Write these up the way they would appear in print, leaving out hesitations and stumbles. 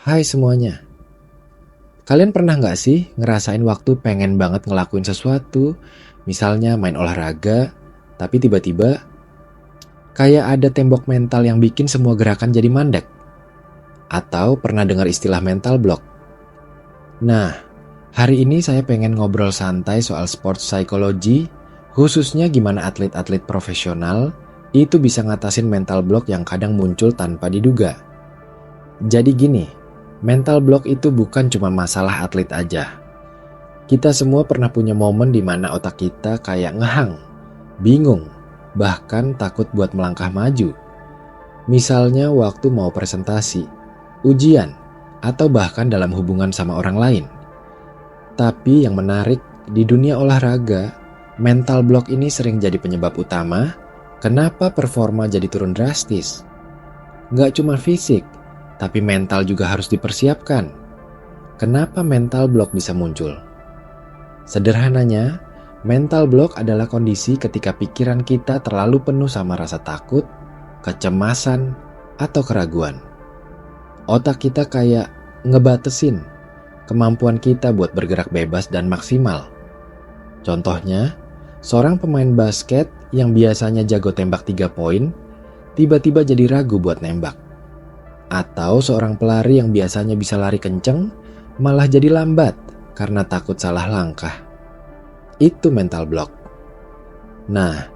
Hai semuanya, kalian pernah nggak sih ngerasain waktu pengen banget ngelakuin sesuatu, misalnya main olahraga, tapi tiba-tiba kayak ada tembok mental yang bikin semua gerakan jadi mandek? Atau pernah dengar istilah mental block? Nah, hari ini saya pengen ngobrol santai soal sports psychology, khususnya gimana atlet-atlet profesional itu bisa ngatasin mental block yang kadang muncul tanpa diduga. Jadi gini, mental block itu bukan cuma masalah atlet aja. Kita semua pernah punya momen di mana otak kita kayak ngehang, bingung, bahkan takut buat melangkah maju. Misalnya waktu mau presentasi, ujian, atau bahkan dalam hubungan sama orang lain. Tapi yang menarik, di dunia olahraga, mental block ini sering jadi penyebab utama kenapa performa jadi turun drastis. Nggak cuma fisik, tapi mental juga harus dipersiapkan. Kenapa mental block bisa muncul? Sederhananya, mental block adalah kondisi ketika pikiran kita terlalu penuh sama rasa takut, kecemasan, atau keraguan. Otak kita kayak ngebatesin kemampuan kita buat bergerak bebas dan maksimal. Contohnya, seorang pemain basket yang biasanya jago tembak 3 poin, tiba-tiba jadi ragu buat nembak. Atau seorang pelari yang biasanya bisa lari kenceng, malah jadi lambat karena takut salah langkah. Itu mental block. Nah,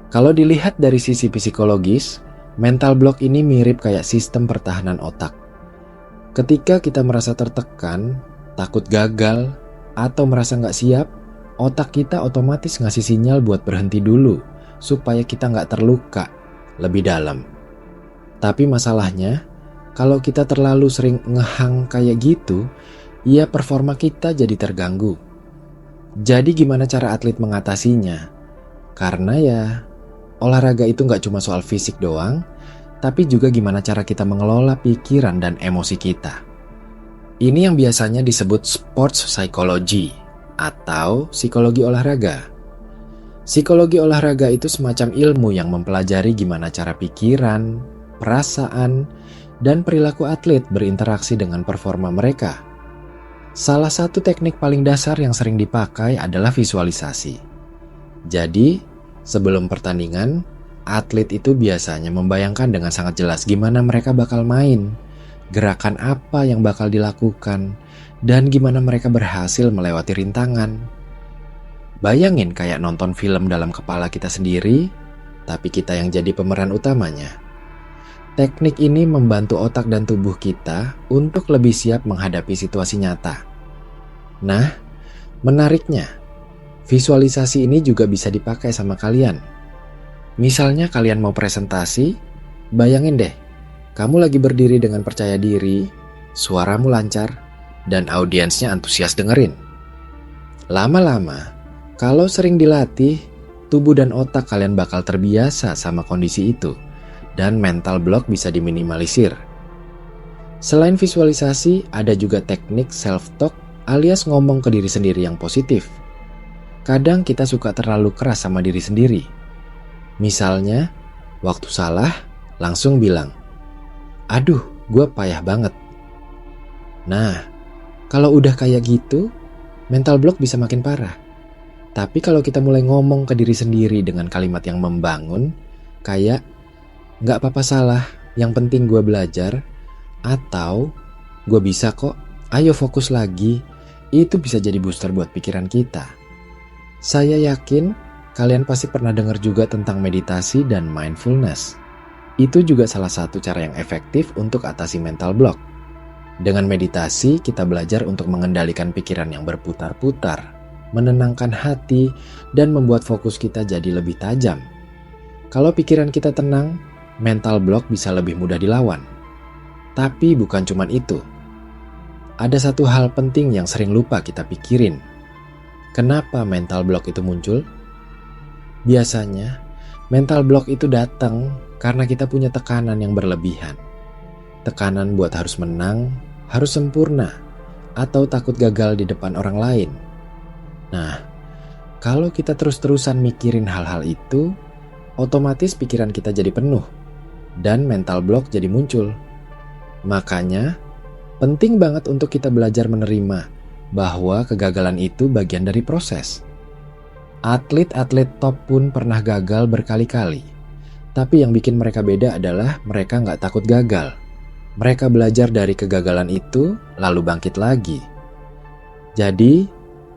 kalau dilihat dari sisi psikologis, mental block ini mirip kayak sistem pertahanan otak. Ketika kita merasa tertekan, takut gagal, atau merasa nggak siap, otak kita otomatis ngasih sinyal buat berhenti dulu, supaya kita nggak terluka lebih dalam. Tapi masalahnya, kalau kita terlalu sering ngehang kayak gitu, ya performa kita jadi terganggu. Jadi gimana cara atlet mengatasinya? Karena ya, olahraga itu nggak cuma soal fisik doang, tapi juga gimana cara kita mengelola pikiran dan emosi kita. Ini yang biasanya disebut sports psychology atau psikologi olahraga. Psikologi olahraga itu semacam ilmu yang mempelajari gimana cara pikiran, perasaan, dan perilaku atlet berinteraksi dengan performa mereka. Salah satu teknik paling dasar yang sering dipakai adalah visualisasi. Jadi, sebelum pertandingan, atlet itu biasanya membayangkan dengan sangat jelas gimana mereka bakal main, gerakan apa yang bakal dilakukan, dan gimana mereka berhasil melewati rintangan. Bayangin kayak nonton film dalam kepala kita sendiri, tapi kita yang jadi pemeran utamanya. Teknik ini membantu otak dan tubuh kita untuk lebih siap menghadapi situasi nyata. Nah, menariknya, visualisasi ini juga bisa dipakai sama kalian. Misalnya kalian mau presentasi, bayangin deh, kamu lagi berdiri dengan percaya diri, suaramu lancar, dan audiensnya antusias dengerin. Lama-lama, kalau sering dilatih, tubuh dan otak kalian bakal terbiasa sama kondisi itu, dan mental block bisa diminimalisir. Selain visualisasi, ada juga teknik self-talk alias ngomong ke diri sendiri yang positif. Kadang kita suka terlalu keras sama diri sendiri. Misalnya, waktu salah, langsung bilang, "Aduh, gue payah banget." Nah, kalau udah kayak gitu, mental block bisa makin parah. Tapi kalau kita mulai ngomong ke diri sendiri dengan kalimat yang membangun, kayak, "Gak apa-apa salah, yang penting gue belajar," atau "Gue bisa kok, ayo fokus lagi," itu bisa jadi booster buat pikiran kita. Saya yakin kalian pasti pernah dengar juga tentang meditasi dan mindfulness. Itu juga salah satu cara yang efektif untuk atasi mental block. Dengan meditasi, kita belajar untuk mengendalikan pikiran yang berputar-putar, menenangkan hati, dan membuat fokus kita jadi lebih tajam. Kalau pikiran kita tenang, mental block bisa lebih mudah dilawan. Tapi bukan cuma itu. Ada satu hal penting yang sering lupa kita pikirin. Kenapa mental block itu muncul? Biasanya, mental block itu datang karena kita punya tekanan yang berlebihan. Tekanan buat harus menang, harus sempurna, atau takut gagal di depan orang lain. Nah, kalau kita terus-terusan mikirin hal-hal itu, otomatis pikiran kita jadi penuh, dan mental block jadi muncul. Makanya, Penting banget untuk kita belajar menerima bahwa kegagalan itu bagian dari proses. Atlet-atlet top pun pernah gagal berkali-kali. Tapi yang bikin mereka beda adalah mereka nggak takut gagal. Mereka belajar dari kegagalan itu, lalu bangkit lagi. Jadi,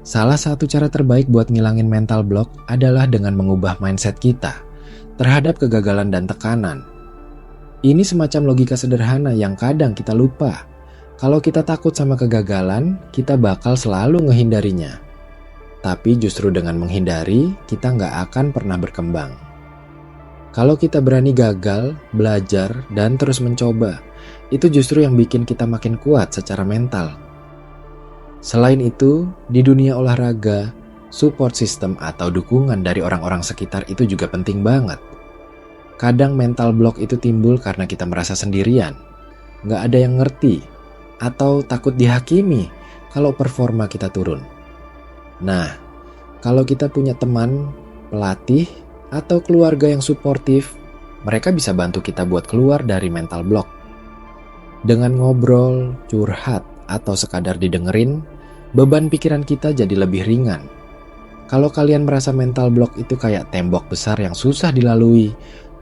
salah satu cara terbaik buat ngilangin mental block adalah dengan mengubah mindset kita terhadap kegagalan dan tekanan. Ini semacam logika sederhana yang kadang kita lupa. Kalau kita takut sama kegagalan, kita bakal selalu ngehindarinya. Tapi justru dengan menghindari, kita nggak akan pernah berkembang. Kalau kita berani gagal, belajar, dan terus mencoba, itu justru yang bikin kita makin kuat secara mental. Selain itu, di dunia olahraga, support system atau dukungan dari orang-orang sekitar itu juga penting banget. Kadang mental block itu timbul karena kita merasa sendirian, nggak ada yang ngerti, atau takut dihakimi kalau performa kita turun. Nah, kalau kita punya teman, pelatih, atau keluarga yang suportif, mereka bisa bantu kita buat keluar dari mental block. Dengan ngobrol, curhat, atau sekadar didengerin, beban pikiran kita jadi lebih ringan. Kalau kalian merasa mental block itu kayak tembok besar yang susah dilalui,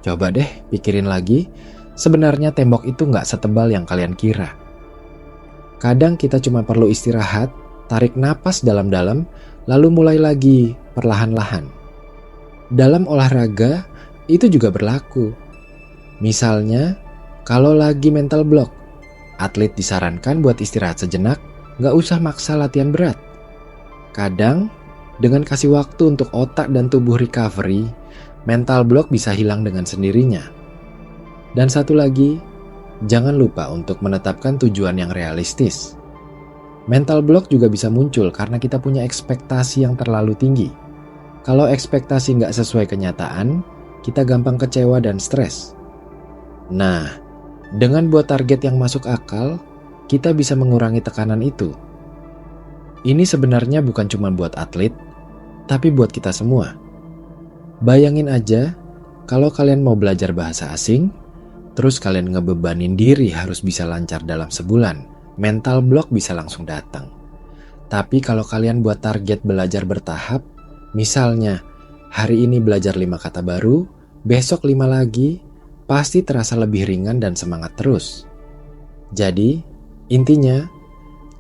coba deh pikirin lagi, sebenarnya tembok itu nggak setebal yang kalian kira. Kadang kita cuma perlu istirahat, tarik napas dalam-dalam, lalu mulai lagi perlahan-lahan. Dalam olahraga, itu juga berlaku. Misalnya, kalau lagi mental block, atlet disarankan buat istirahat sejenak, nggak usah maksa latihan berat. Kadang, dengan kasih waktu untuk otak dan tubuh recovery, mental block bisa hilang dengan sendirinya. Dan satu lagi, jangan lupa untuk menetapkan tujuan yang realistis. Mental block juga bisa muncul karena kita punya ekspektasi yang terlalu tinggi. Kalau ekspektasi nggak sesuai kenyataan, kita gampang kecewa dan stres. Nah, dengan buat target yang masuk akal, kita bisa mengurangi tekanan itu. Ini sebenarnya bukan cuma buat atlet, tapi buat kita semua. Bayangin aja, kalau kalian mau belajar bahasa asing, terus kalian ngebebanin diri harus bisa lancar dalam sebulan. Mental block bisa langsung datang. Tapi kalau kalian buat target belajar bertahap, misalnya hari ini belajar 5 kata baru, besok 5 lagi, pasti terasa lebih ringan dan semangat terus. Jadi, intinya,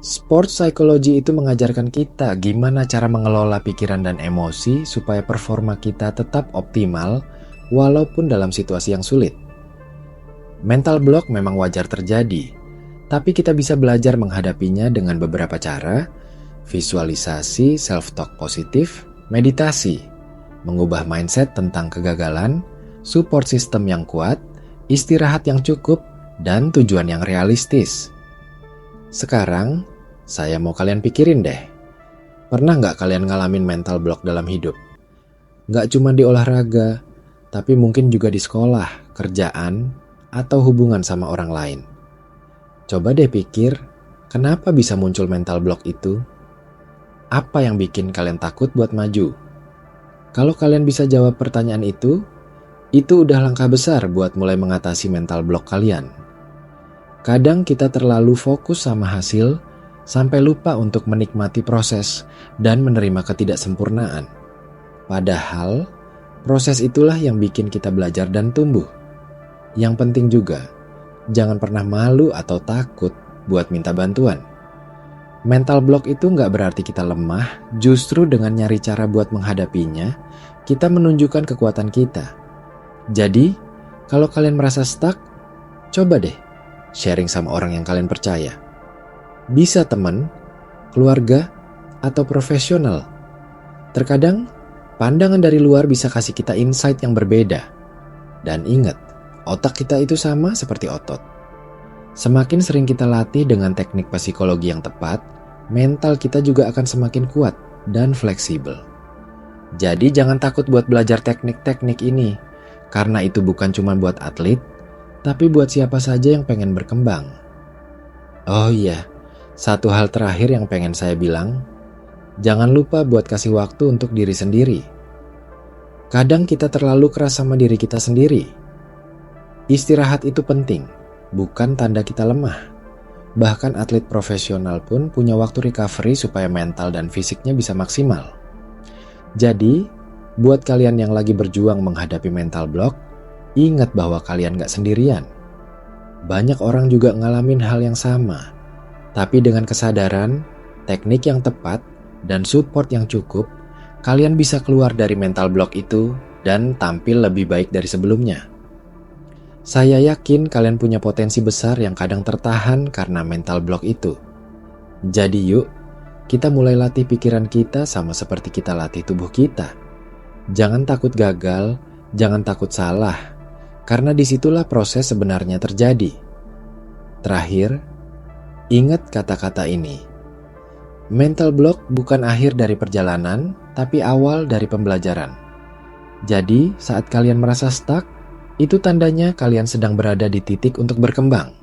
sport psychology itu mengajarkan kita gimana cara mengelola pikiran dan emosi supaya performa kita tetap optimal walaupun dalam situasi yang sulit. Mental block memang wajar terjadi, tapi kita bisa belajar menghadapinya dengan beberapa cara: visualisasi, self-talk positif, meditasi, mengubah mindset tentang kegagalan, support system yang kuat, istirahat yang cukup, dan tujuan yang realistis. Sekarang, saya mau kalian pikirin deh. Pernah nggak kalian ngalamin mental block dalam hidup? Nggak cuma di olahraga, tapi mungkin juga di sekolah, kerjaan, atau hubungan sama orang lain. Coba deh pikir, kenapa bisa muncul mental block itu? Apa yang bikin kalian takut buat maju? Kalau kalian bisa jawab pertanyaan itu udah langkah besar buat mulai mengatasi mental block kalian. Kadang kita terlalu fokus sama hasil, sampai lupa untuk menikmati proses dan menerima ketidaksempurnaan. Padahal, proses itulah yang bikin kita belajar dan tumbuh. Yang penting juga, jangan pernah malu atau takut buat minta bantuan. Mental block itu nggak berarti kita lemah, justru dengan nyari cara buat menghadapinya, kita menunjukkan kekuatan kita. Jadi, kalau kalian merasa stuck, coba deh sharing sama orang yang kalian percaya. Bisa teman, keluarga, atau profesional. Terkadang, pandangan dari luar bisa kasih kita insight yang berbeda. Dan ingat, otak kita itu sama seperti otot. Semakin sering kita latih dengan teknik psikologi yang tepat, mental kita juga akan semakin kuat dan fleksibel. Jadi jangan takut buat belajar teknik-teknik ini, karena itu bukan cuma buat atlet, tapi buat siapa saja yang pengen berkembang. Oh iya, satu hal terakhir yang pengen saya bilang, jangan lupa buat kasih waktu untuk diri sendiri. Kadang kita terlalu keras sama diri kita sendiri. Istirahat itu penting, bukan tanda kita lemah. Bahkan atlet profesional pun punya waktu recovery supaya mental dan fisiknya bisa maksimal. Jadi, buat kalian yang lagi berjuang menghadapi mental block, ingat bahwa kalian gak sendirian. Banyak orang juga ngalamin hal yang sama. Tapi dengan kesadaran, teknik yang tepat, dan support yang cukup, kalian bisa keluar dari mental block itu dan tampil lebih baik dari sebelumnya. Saya yakin kalian punya potensi besar yang kadang tertahan karena mental block itu. Jadi yuk, kita mulai latih pikiran kita sama seperti kita latih tubuh kita. Jangan takut gagal, jangan takut salah, karena disitulah proses sebenarnya terjadi. Terakhir, ingat kata-kata ini. Mental block bukan akhir dari perjalanan, tapi awal dari pembelajaran. Jadi, saat kalian merasa stuck, itu tandanya kalian sedang berada di titik untuk berkembang.